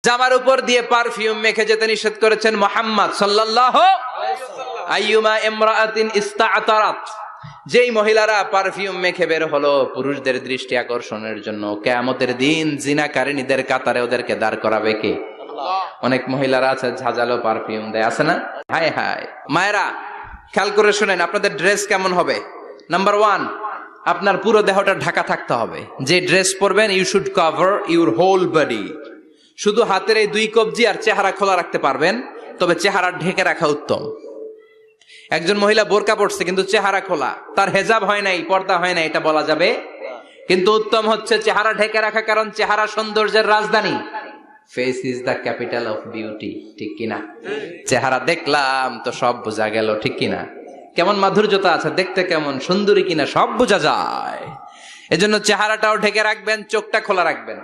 জামার উপর দিয়ে পারফিউম মেখে যেতে নিষেধ করেছেন মুহাম্মদ সাল্লাল্লাহু আলাইহি ওয়াসাল্লাম। আইয়ুমা ইমরাআতিন ইস্তা'তারাত, যেই মহিলারা পারফিউম মেখে বের হলো পুরুষদের দৃষ্টি আকর্ষণের জন্য, কিয়ামতের দিন জিনাকারিনীদের কাতারে ওদেরকে দাঁড় করাবে কে? আল্লাহ। অনেক মহিলারা আছে ঝাঁঝালো পারফিউম দেয়, আছে না? হায় হায়। মায়েরা খেয়াল করে শুনেন, আপনাদের ড্রেস কেমন হবে? নাম্বার 1, আপনার পুরো দেহটা ঢাকা থাকতে হবে। যে ড্রেস পরবেন, you should cover your whole body. শুধু হাতের এই 2 কবজি আর চেহারা খোলা রাখতে পারবেন, তবে চেহারা ঢেকে রাখা উত্তম। একজন মহিলা বোরকা পড়ছে কিন্তু চেহারা খোলা, তার হেজাব হয় নাই, পর্দা হয় নাই, এটা বলা যাবে? কিন্তু উত্তম হচ্ছে চেহারা ঢেকে রাখা, কারণ চেহারা সৌন্দর্যের রাজধানী। Face is the capital of beauty, ঠিক কিনা? চেহারা দেখলাম তো সব বোঝা গেল, ঠিক কিনা? কেমন মাধুর্যতা আছে, দেখতে কেমন সুন্দরী কিনা সব বোঝা যায়। এজন্য চেহারাটাও ঢেকে রাখবেন, চোখটা খোলা রাখবেন।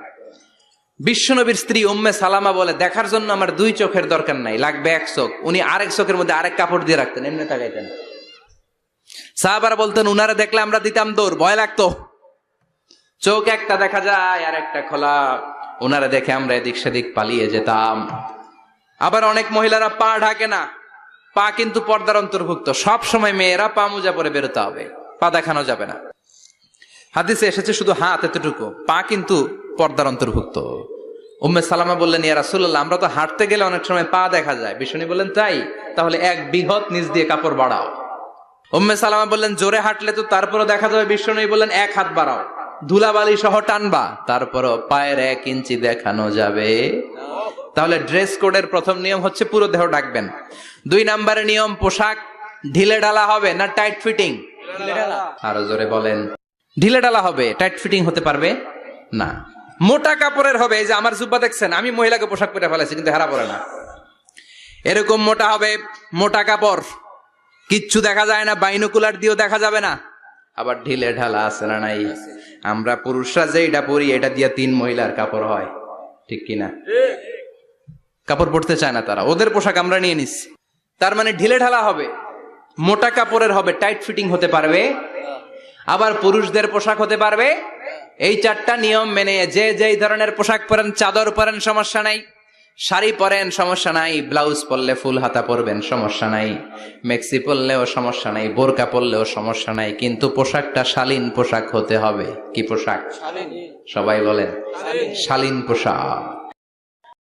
বিশ্বনবীর স্ত্রী উম্মে সালামা বলে, দেখার জন্য আমার 2 চোখের দরকার নাই, লাগবে 1 চোখ। উনি আরেক চোখের মধ্যে আরেক কাপড় দিয়ে রাখতেন, এমনি তাকাইতেন। সাহাবারা বলতেন, উনারে দেখলে আমরা দিতাম দৌড়, ভয় লাগতো। চোখ একটা দেখা যায় আর একটা খোলা, উনারে দেখে আমরা এদিক সেদিক পালিয়ে যেতাম। আবার অনেক মহিলারা পা ঢাকে না, পা কিন্তু পর্দার অন্তর্ভুক্ত। সব সময় মেয়েরা পা মোজা পরে বেরোতে হবে, পা দেখানো যাবে না। হাদিসে এসেছে শুধু হাত এতটুকু, পা কিন্তু পর্দার অন্তর্ভুক্ত। উম্মে সালামা বললেন, ইয়া রাসূলুল্লাহ, আমরা তো হাঁটতে গেলে অনেক সময় পা দেখা যায়। বিষ্ণু বললেন, তাই? তাহলে 1 বিঘত নিচ দিয়ে কাপড় বাড়াও। উম্মে সালামা বললেন, জোরে হাঁটলে তো তারপরও দেখা যাবে। বিষ্ণু বললেন, 1 হাত বাড়াও, ধুলাবালি সহ টানবা, তারপরও পায়ের 1 ইঞ্চি দেখানো যাবে। তাহলে ড্রেস কোডের প্রথম নিয়ম হচ্ছে পুরো দেহ ঢাকবেন। 2 নম্বরের নিয়ম, পোশাক ঢিলে ঢালা হবে না টাইট ফিটিং? আরো জোরে বলেন। ঢিলে ঢালা হবে, টাইট ফিটিং হতে পারবে না। মোটা কাপড়ের হবে। এই যে আমার জুব্বা দেখছেন, আমি মহিলাকে পোশাক পরে ফেলেছি কিন্তু হেরা পরে না। এরকম মোটা হবে, মোটা কাপড়, কিচ্ছু দেখা যায় না, বাইনোকুলার দিয়েও দেখা যাবে না। আবার ঢিলে ঢালা আছে না নাই? আমরা পুরুষরা যে এটা পরি, এটা দিয়ে 3 মহিলার কাপড় হয়, ঠিক কিনা? কাপড় পরতে চায় না তারা, ওদের পোশাক আমরা নিয়ে নিচ্ছি। তার মানে ঢিলে ঢালা হবে, মোটা কাপড়ের হবে, টাইট ফিটিং হতে পারবে। আবার পুরুষদের পোশাক হতে পারবে। এই 4টা নিয়ম মেনে যে যেই ধরনের পোশাক পরেন, চাদর পরেন সমস্যা নাই, শাড়ি পরেন সমস্যা নাই, ব্লাউজ পরলে ফুল হাতা পরবেন সমস্যা নাই, মেক্সি পরলেও সমস্যা নাই, বোরকা পরলেও সমস্যা নাই, কিন্তু পোশাকটা শালীন পোশাক হতে হবে। কি পোশাক? সবাই বলেন, শালীন পোশাক।